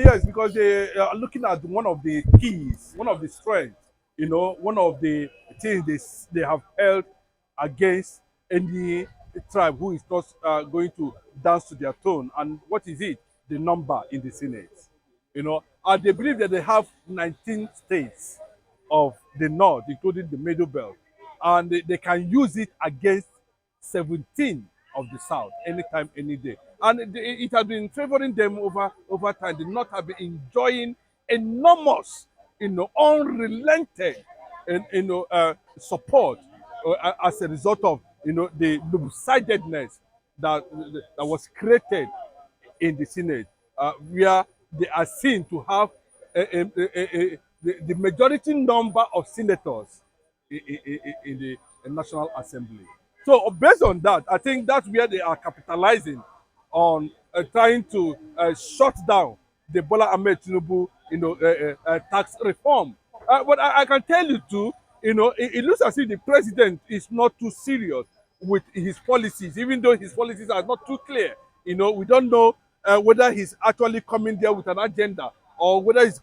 Yes, because they are looking at one of the keys, one of the strengths, one of the things they have held against any tribe who is not going to dance to their tone. And what is it? The number in the Senate. And they believe that they have 19 states of the north, including the middle belt, and they can use it against 17 of the south anytime, any day. And it has been favoring them over time. The north have been enjoying enormous, unrelented, support as a result of the lopsidedness that was created in the Senate, where they are seen to have the majority number of senators in the National Assembly. So based on that, I think that's where they are capitalizing on trying to shut down the Bola Ahmed Tinubu, tax reform. But I can tell you too, it looks as if the president is not too serious with his policies, even though his policies are not too clear. We don't know whether he's actually coming there with an agenda or whether he's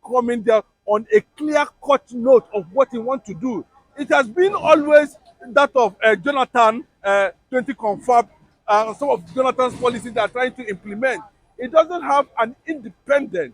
coming there on a clear-cut note of what he wants to do. It has been always that of Jonathan 20 confirmed some of Jonathan's policies they are trying to implement. It doesn't have an independent,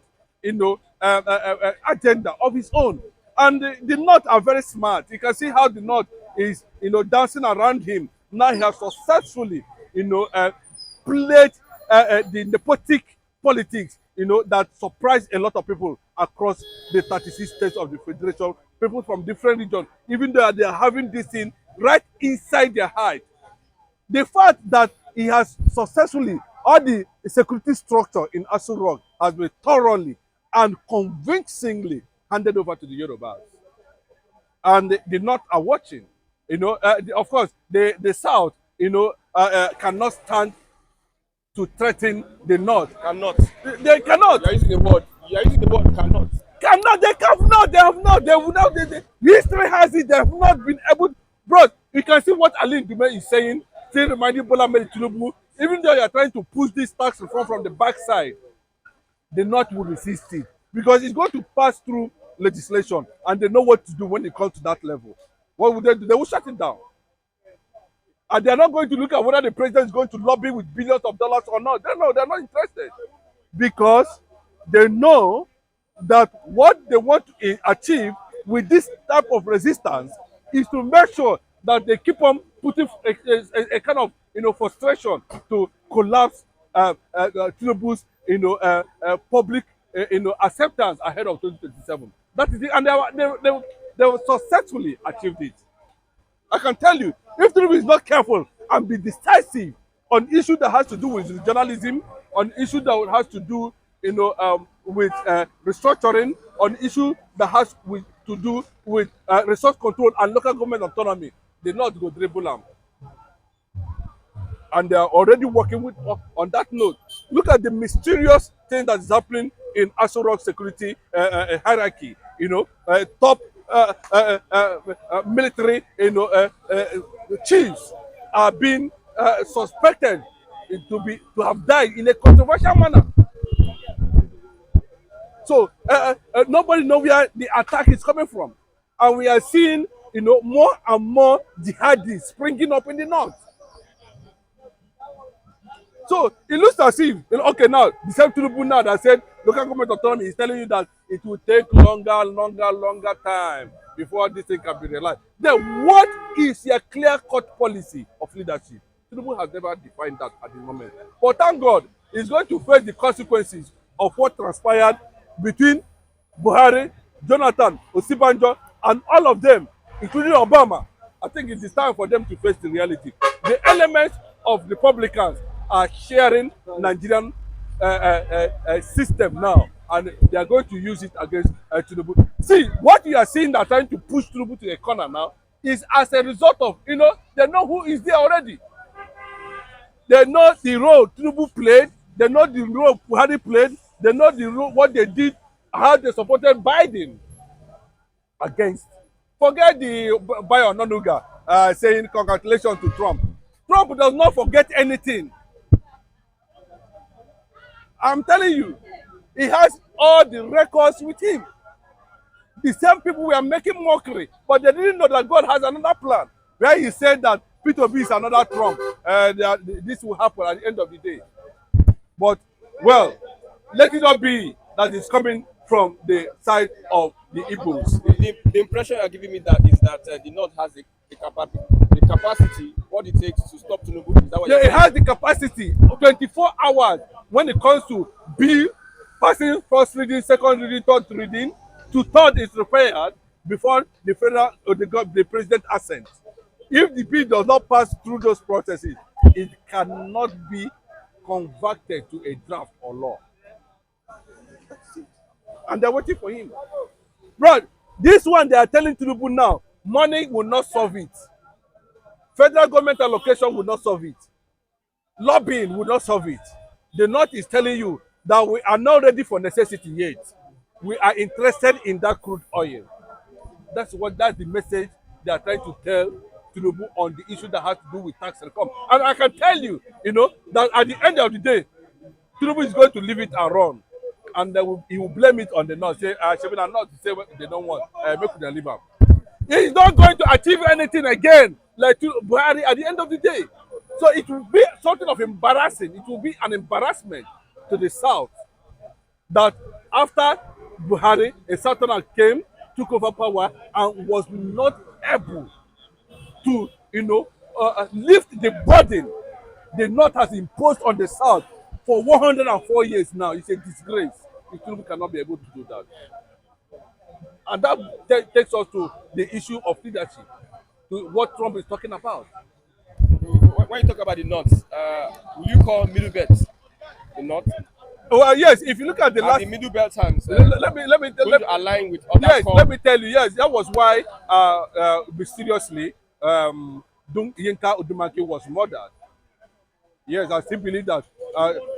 agenda of his own. And the North are very smart. You can see how the North is, dancing around him. Now he has successfully, played the nepotic politics, that surprised a lot of people across the 36 states of the Federation, people from different regions, even though they are having this thing right inside their heart. The fact that he has successfully, all the security structure in Aso Rock has been thoroughly and convincingly handed over to the Yorubas. And the North are watching. Of course, the South, cannot stand to threaten the North. Cannot. They cannot. You are using the word. You are using the word cannot. Cannot. They cannot. They have not. They will not. History has it. They have not been able. Bro, you can see what Ali Dume is saying, still reminding Bola Ahmed Tinubu, even though you are trying to push this tax reform from the backside, the North will resist it because it's going to pass through legislation and they know what to do when it comes to that level. What would they do? They will shut it down. And they are not going to look at whether the president is going to lobby with billions of dollars or not. They know they're not interested because they know that what they want to achieve with this type of resistance is to make sure that they keep on putting a kind of frustration to collapse Tinubu's public acceptance ahead of 2027. That is it, and they will successfully achieved it. I can tell you, if Tinubu is not careful and be decisive on issue that has to do with journalism, on issue that has to do, with restructuring, on issue that has to do with resource control and local government autonomy, they not go dribble them. And they are already working with on that note. Look at the mysterious thing that is happening in Aso Rock security hierarchy. Top military, chiefs are being suspected to have died in a controversial manner. So nobody knows where the attack is coming from, and we are seeing, more and more jihadis springing up in the north. So it looks as if, okay, now the same Tinubu now that said local government autonomy is telling you that it will take longer time before this thing can be realized. Then what is your clear-cut policy of leadership? Tinubu has never defined that at the moment. But thank God, he's going to face the consequences of what transpired between Buhari, Jonathan, Osibanjo, and all of them, including Obama. I think it is time for them to face the reality. The elements of Republicans are sharing Nigerian system now, and they are going to use it against Tinubu. See, what you are seeing that trying to push Tinubu to a corner now is as a result of, they know who is there already. They know the role Tinubu played, they know the role Buhari played, they know the role, what they did, how they supported Biden against. Forget the Bayo Nonuga saying congratulations to Trump. Trump does not forget anything. I'm telling you, He has all the records with him. The same people were making mockery, but they didn't know that God has another plan. Where he said that P2B is another Trump, that this will happen at the end of the day. But, well, let it not be that it's coming from the side of the Igbos. The impression you're giving me that is that the North has the capacity, what it takes to stop Tinubu. Is that what Yeah, you're it saying? has the capacity 24 hours when it comes to bill passing first reading, second reading, third reading. To third is required before the federal or the president assent. If the bill does not pass through those processes, it cannot be converted to a draft or law. And they're waiting for him. Bro, this one they are telling Tinubu now, money will not solve it. Federal government allocation will not solve it. Lobbying will not solve it. The North is telling you that we are not ready for necessity yet. We are interested in that crude oil. That's the message they are trying to tell Tinubu on the issue that has to do with tax reform. And I can tell you, that at the end of the day, Tinubu is going to leave it and run. And he will blame it on the North. Say, Shebina North say they don't want, make them leave him. He is not going to achieve anything again like Buhari at the end of the day. So it will be something of embarrassing. It will be an embarrassment to the South that after Buhari, a Southerner came, took over power, and was not able to, lift the burden the North has imposed on the South for 104 years now. It's a disgrace. The Tinubu cannot be able to do that. And that takes us to the issue of leadership, to what Trump is talking about. When you talk about the North, will you call middle belt the North? Well, yes, if you look at the last, The middle belt hands let me align with other yes, core. let me tell you, yes, that was why mysteriously Yinka Odumake was murdered. Yes, I still believe that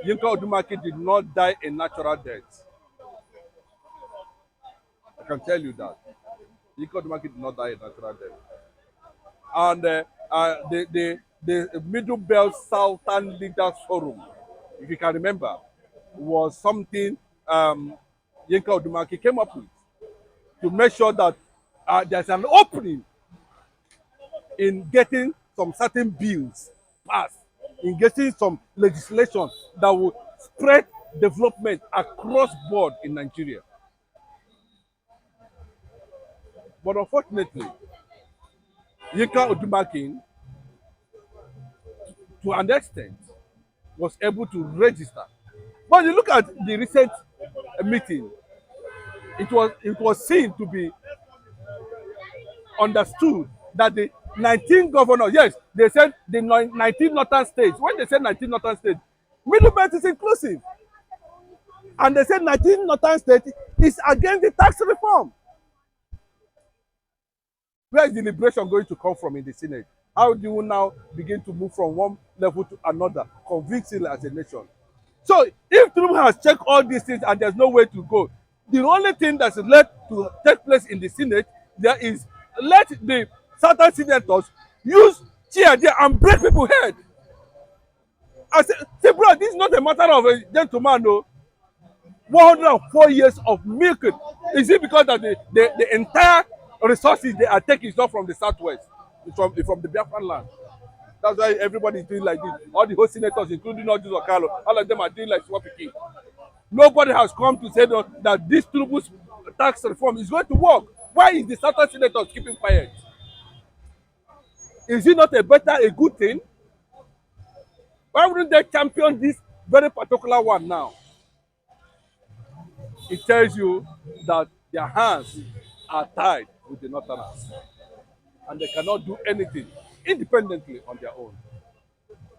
Yinka Odumake did not die a natural death. I can tell you that. Yinka Odumake did not die a natural death. And the Middle Belt Southern Leaders Forum, if you can remember, was something Yinka Odumake came up with to make sure that there's an opening in getting some certain bills passed, in getting some legislation that will spread development across board in Nigeria. But unfortunately, Yinka Odumake, to an extent, was able to register. But you look at the recent meeting, it was seen to be understood that the 19 governors, yes, they said the 19 northern states. When they said 19 northern states, Middle Belt is inclusive. And they said 19 northern states is against the tax reform. Where is the liberation going to come from in the Senate? How do you now begin to move from one level to another, convincingly as a nation? So if Tinubu has checked all these things and there's no way to go, the only thing that's left to take place in the Senate there is let the certain senators use chair there and break people's head. I say, bro, this is not a matter of a gentleman, no. 104 years of milking. Is it because that the entire resources they are taking is not from the southwest? It's from the Biafran land. That's why everybody is doing like this. All the whole senators, including all these Okalo, all of them are doing like Swapiki. Nobody has come to say that this Tinubu's tax reform is going to work. Why is the southern senators keeping quiet? Is it not a good thing? Why wouldn't they champion this very particular one now? It tells you that their hands are tied with the northerners and they cannot do anything independently on their own.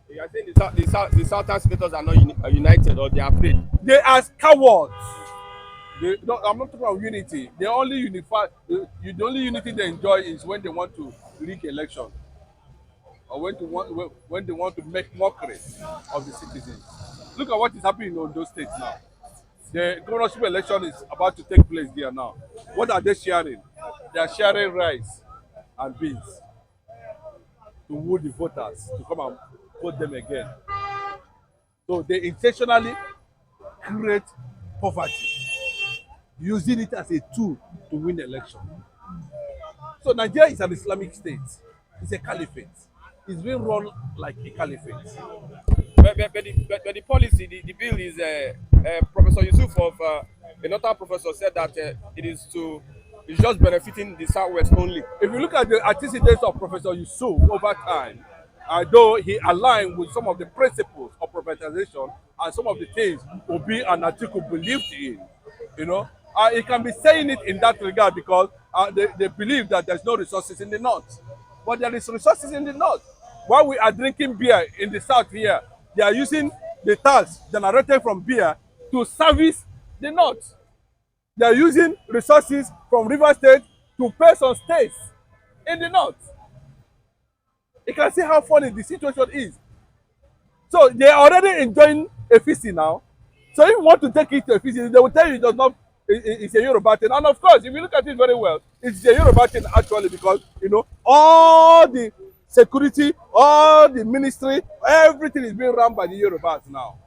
You are saying the southern senators are not united, or they are afraid. They are cowards. No, I'm not talking about unity. They only unify. The only unity they enjoy is when they want to rig election, or when they want to make mockery of the citizens. Look at what is happening in those states now. The governorship election is about to take place there now. What are they sharing? They are sharing rice and beans to woo the voters to come and vote them again. So they intentionally create poverty, using it as a tool to win election. So Nigeria is an Islamic state. It's a caliphate. It's being run like a caliphate. But the policy, the bill is Professor Yusuf of another professor said that it's just benefiting the Southwest only. If you look at the antecedents of Professor Yusuf over time, though he aligned with some of the principles of privatization and some of the things Obi and Atiku believed in, you know, he can be saying it in that regard because they believe that there's no resources in the north. But there is resources in the north. While we are drinking beer in the south here, they are using the tax generated from beer to service the north. They are using resources from River State to pay some states in the north. You can see how funny the situation is. So they are already enjoying a feasting now. So if you want to take it to a feasting, they will tell you it does not. It's a Yoruba thing. And of course, if you look at it very well, it's a Yoruba thing actually because you know all the security, all the ministry, everything is being run by the Yorubas now.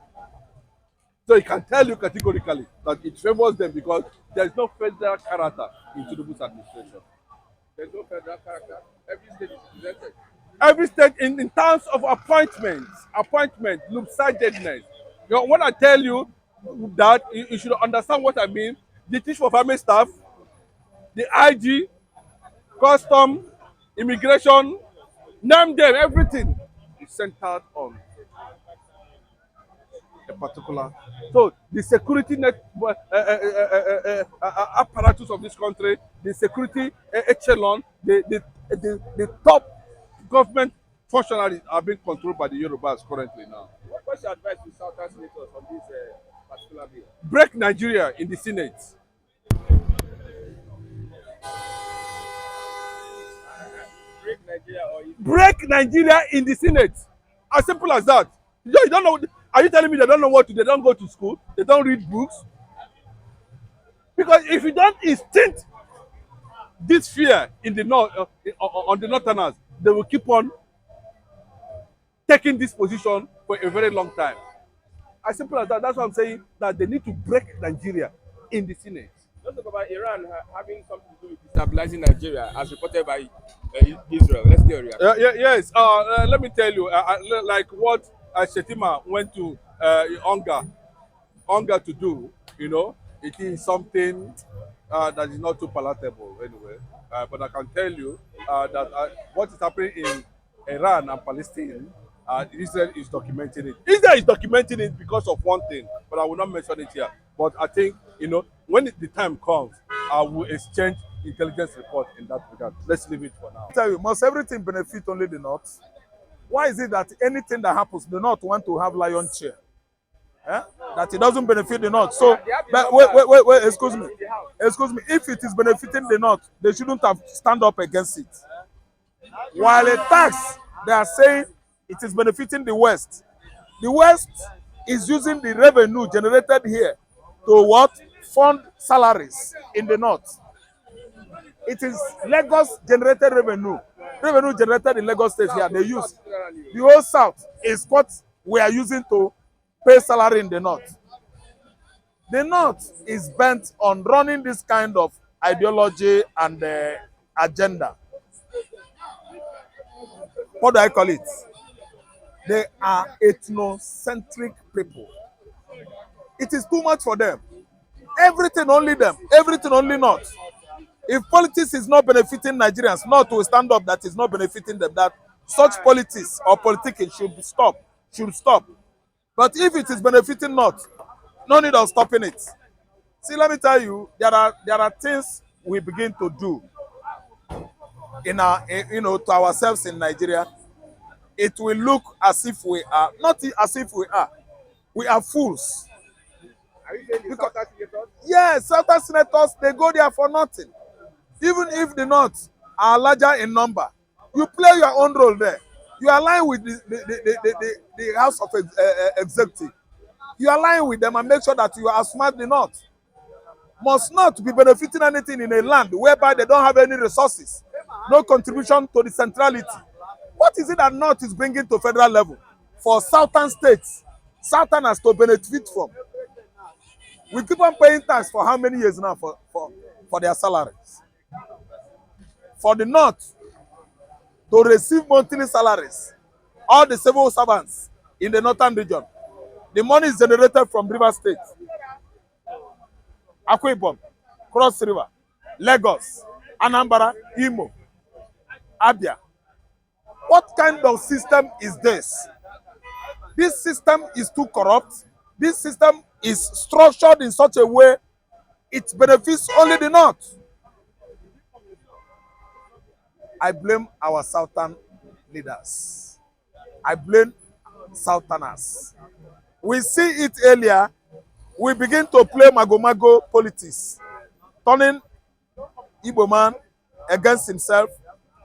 So he can tell you categorically that it favors them because there is no federal character in Tinubu's administration. There's no federal character. Every state is represented. Every state in terms of appointment, loop-sidedness. You know, when I tell you that, you should understand what I mean. The Teach for Family staff, the IG, custom, immigration, name them, everything is centered on a particular. So the security net apparatus of this country, the security echelon, the top government functionaries are being controlled by the Yorubas currently now. What's your advice to Southern senators on this particular bill? Break Nigeria in the Senate. Break Nigeria or Break Nigeria in the Senate. As simple as that. You don't know. Are you telling me they don't know what to do? They don't go to school. They don't read books. Because if you don't instinct this fear in the north, on the northerners, they will keep on taking this position for a very long time. As simple as that. That's why I'm saying that they need to break Nigeria in the Senate. Let's talk about Iran having something to do with destabilizing Nigeria, as reported by Israel. Let's get a reaction. Yes. Let me tell you, like what Shetima went to Onga to do, you know, it is something that is not too palatable anyway. But I can tell you that what is happening in Iran and Palestine, Israel is documenting it. Israel is documenting it because of one thing, but I will not mention it here. But I think, you know, when the time comes, I will exchange intelligence report in that regard. Let's leave it for now. I tell you, must everything benefit only the North? Why is it that anything that happens, the North want to have lion chair? Eh? That it doesn't benefit the North. So, but wait, excuse me. If it is benefiting the North, they shouldn't have stand up against it. While a tax, they are saying it is benefiting the West. The West is using the revenue generated here to what? Fund salaries in the North. It is Lagos generated revenue. Revenue generated in Lagos State here, they use. The whole South is what we are using to pay salary in the North. The North is bent on running this kind of ideology and agenda. What do I call it? They are ethnocentric people. It is too much for them. Everything only them. Everything only North. If politics is not benefiting Nigerians, not to stand up that is not benefiting them, that such politics or politicking should stop. But if it is benefiting North, no need of stopping it. See, let me tell you, there are things we begin to do in our, to ourselves in Nigeria. It will look as if we are, not as if we are fools. Are you saying the Southern senators? Yes, Southern senators, they go there for nothing. Even if the North are larger in number, you play your own role there. You align with the House of Executive. You align with them and make sure that you are smart the North. Must not be benefiting anything in a land whereby they don't have any resources. No contribution to the centrality. What is it that North is bringing to federal level for Southern states, Southerners to benefit from? We keep on paying tax for how many years now for their salaries? For the North to receive monthly salaries, all the civil servants in the northern region, the money is generated from River State, Akwa Ibom, Cross River, Lagos, Anambra, Imo, Abia. What kind of system is this? This system is too corrupt. This system is structured in such a way it benefits only the North. I blame our Southern leaders. I blame Southerners. We see it earlier. We begin to play mago-mago politics, turning Igbo man against himself,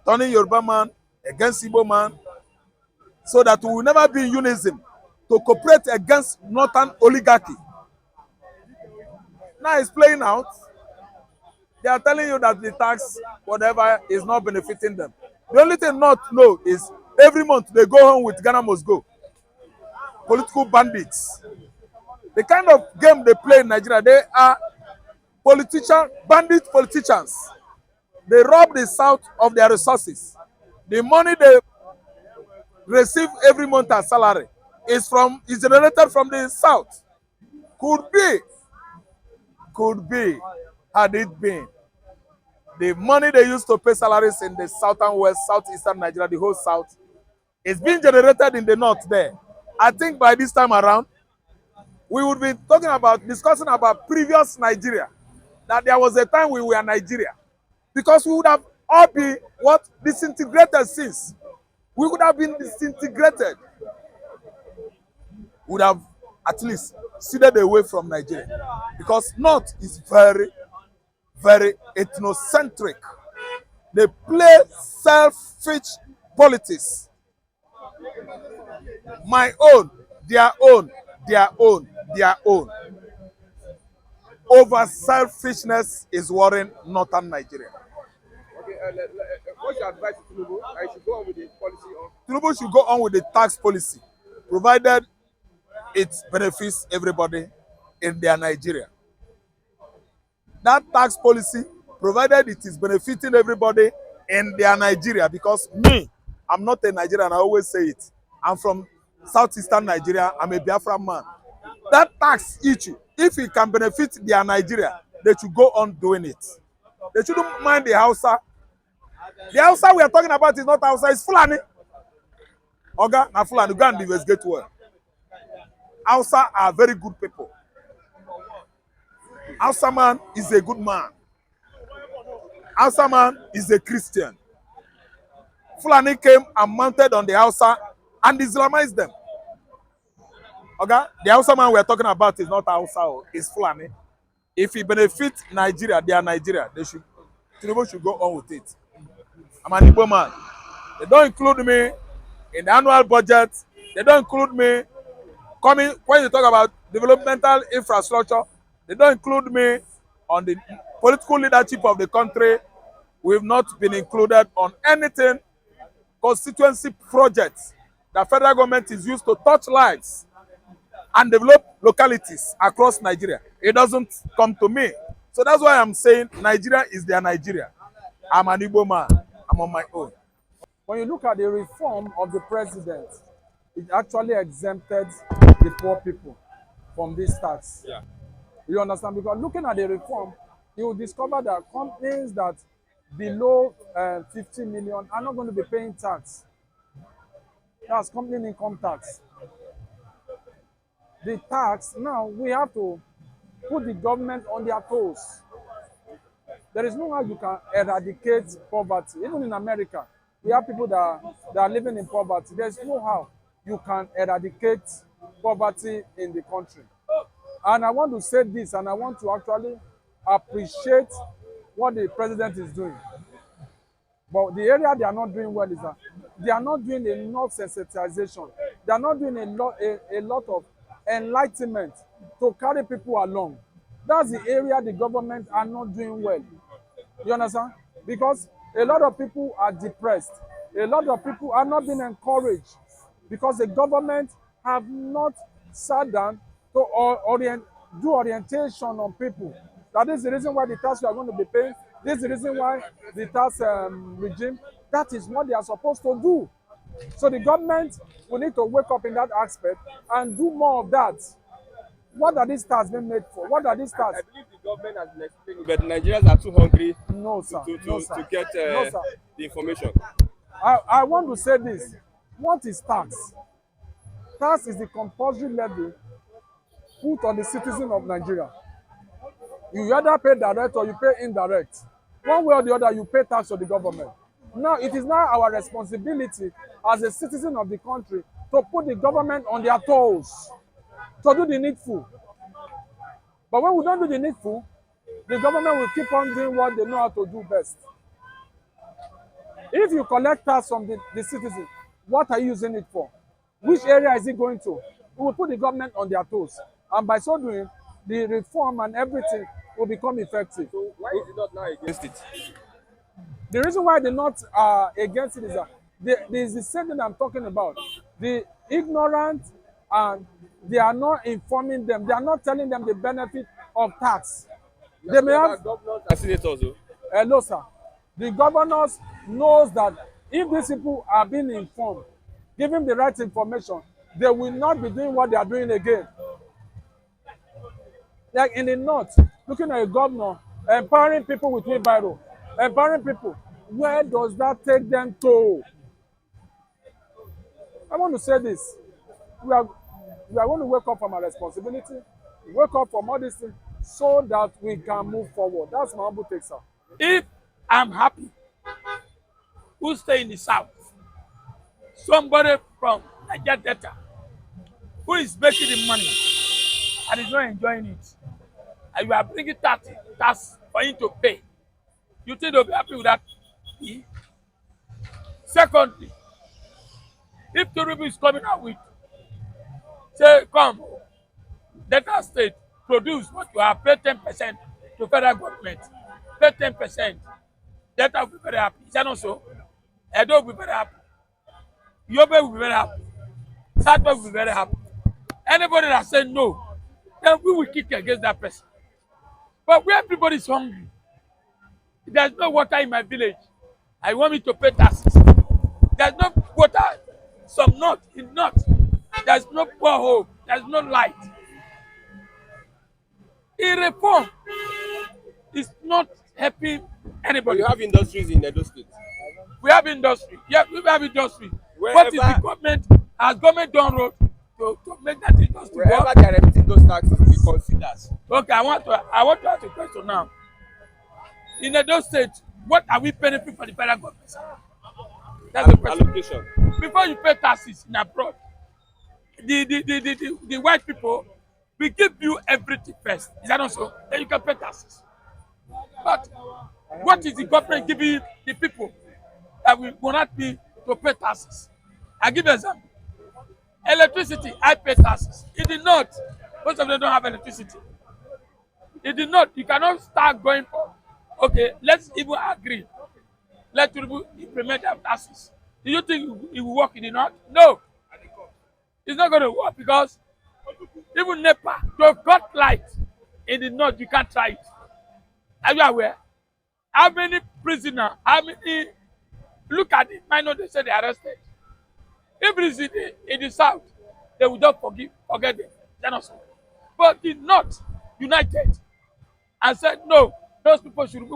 turning Yoruba man against Igbo man, so that we will never be in unison to cooperate against Northern oligarchy. Now it's playing out. They are telling you that the tax, whatever, is not benefiting them. The only thing not know is every month they go home with Ghana must go. Political bandits. The kind of game they play in Nigeria, they are bandit politicians. They rob the South of their resources. The money they receive every month as salary is generated from the South. Could be, had it been the money they used to pay salaries in the southern west, southeastern Nigeria, the whole South, is being generated in the North there. I think by this time around, we would be discussing about previous Nigeria, that there was a time we were Nigeria, because we would have all been disintegrated since. We would have been disintegrated. We would have at least ceded away from Nigeria, because North is very, very ethnocentric. They play selfish politics. My own, their own, their own, their own. Over selfishness is worrying northern Nigeria. Okay, what's your advice to Tinubu? I should go on with the policy of... Tinubu should go on with the tax policy, provided it benefits everybody in their Nigeria. That tax policy, provided it is benefiting everybody in their Nigeria, because me, I'm not a Nigerian, I always say it. I'm from southeastern Nigeria, I'm a Biafran man. That tax issue, if it can benefit their Nigeria, they should go on doing it. They shouldn't mind the Hausa. The Hausa we are talking about is not Hausa, it's Fulani. Oga, na Fulani, go and investigate well. Hausa are very good people. Hausa man is a good man. Hausa man is a Christian. Fulani came and mounted on the Hausa and Islamized them. Okay? The Hausa man we are talking about is not Hausa, it's Fulani. If he benefits Nigeria, they are Nigeria. Tinubu should go on with it. I'm an Igbo man. They don't include me in the annual budget. They don't include me coming when you talk about developmental infrastructure. They don't include me on the political leadership of the country. We've not been included on anything constituency projects that federal government is used to touch lives and develop localities across Nigeria. It doesn't come to me. So that's why I'm saying Nigeria is their Nigeria. I'm an Igbo man. I'm on my own. When you look at the reform of the president, it actually exempted the poor people from this tax. Yeah. You understand? Because looking at the reform, you will discover that companies that below 50 million are not going to be paying tax. That's company income tax. The tax, now we have to put the government on their toes. There is no how you can eradicate poverty. Even in America, we have people that are living in poverty. There's no how you can eradicate poverty in the country. And I want to say this, and I want to actually appreciate what the president is doing. But the area they are not doing well is that they are not doing enough sensitization. They are not doing a lot of enlightenment to carry people along. That's the area the government are not doing well. You understand? Because a lot of people are depressed. A lot of people are not being encouraged because the government have not sat down to do orientation on people. That is the reason why the tax you are going to be paying. This is the reason why the tax regime. That is what they are supposed to do. So the government will need to wake up in that aspect and do more of that. What are these taxes being made for? What are these I taxes? believe the government has been explaining, but Nigerians are too hungry No, sir. No, sir. to get No, sir. the information. I want to say this. What is tax? Tax is the compulsory levy put on the citizen of Nigeria. You either pay direct or you pay indirect. One way or the other, you pay tax to the government. Now, it is now our responsibility as a citizen of the country to put the government on their toes, to do the needful. But when we don't do the needful, the government will keep on doing what they know how to do best. If you collect tax from the citizen, what are you using it for? Which area is it going to? We will put the government on their toes. And by so doing, the reform and everything will become effective. So why is it not now against it? The reason why they're not against it is that there's the same thing I'm talking about. The ignorant, and they are not informing them. They are not telling them the benefit of tax. They may have governors and senators. hello, sir. The governors knows that if these people are being informed, given the right information, they will not be doing what they are doing again. Like in the north, looking at a governor empowering people with wheelbarrow, empowering people, where does that take them to? I want to say this. We are going to wake up from our responsibility, wake up from all these things, so that we can move forward. That's my humble take, sir. If I'm happy, who stay in the south, somebody from Niger Delta, who is making the money and is not enjoying it, and you are bringing tax for him to pay, you think they'll be happy with that? Secondly, if Tinubu is coming out with, say, come, Delta State, produce what you have, pay 10% to federal government, pay 10%, Delta will be very happy. Is that not so? Edo will be very happy. Yobe will be very happy. Southwest will be very happy. Anybody that says no, then we will kick against that person. But where everybody is hungry, there's no water in my village, I want me to pay taxes. There's no water, some not, in not. There's no borehole, there's no light. A reform is not helping anybody. You have industries in Edo State. We have industry. Yeah, we have industry. Wherever, what is the government? Has government done road to make that industry wherever work? they are remitting those taxes, we consider. Okay, I want to ask a question now. In Edo State, what are we paying for the federal government? That's the question. Allocation. Before you pay taxes in abroad, the white people will give you everything first. Is that not so? Then you can pay taxes. But what is the government giving the people that will not be to pay taxes? I give you an example. Electricity, I pay taxes. In the north, most of them don't have electricity. In the north, you cannot start going for, okay, let's even agree. Let people implement their taxes. Do you think it will work in the north? No. It's not going to work because even NEPA, to cut light in the north, you can't try it. Are you aware? How many prisoners, look at it, minor they say they arrested. If it is in the south, they will just forget them. They're not so. But the north united and said, no, those people should be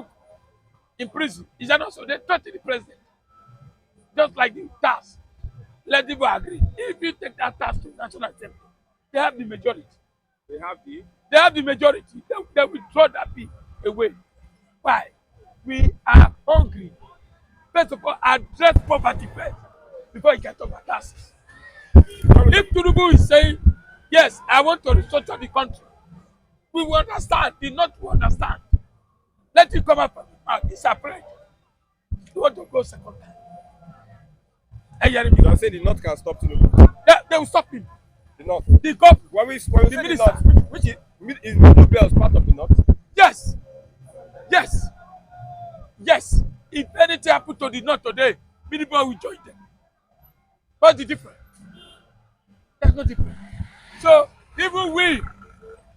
in prison. Is that not so? They threatened the president. Just like the tax. Let people agree. If you take that tax to National Assembly, they have the majority. They have the majority. They will throw that bill away. Why? We are hungry. First of all, address poverty first before you can talk about taxes. If Tinubu is saying, yes, I want to restructure the country, we will understand. The North will understand. Let him come up from the mouth. He's afraid. You want to go second time. You are saying the North can stop Tinubu. They will stop him. The North. The government. When we the say the minister. North, which is Tinubu'S part of the North? Yes. Yes. Yes. If anything happens to the North today, Minibus will join them. What's the difference? There's no difference. So even we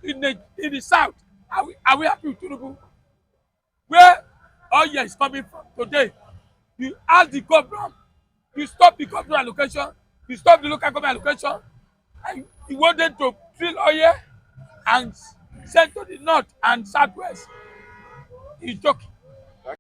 in the south. Are we happy with Tinubu? Where oil is coming from today, you ask the governor, you stop the government allocation, you stop the local government allocation, and you want them to fill oil and send to the north and southwest. He's joking.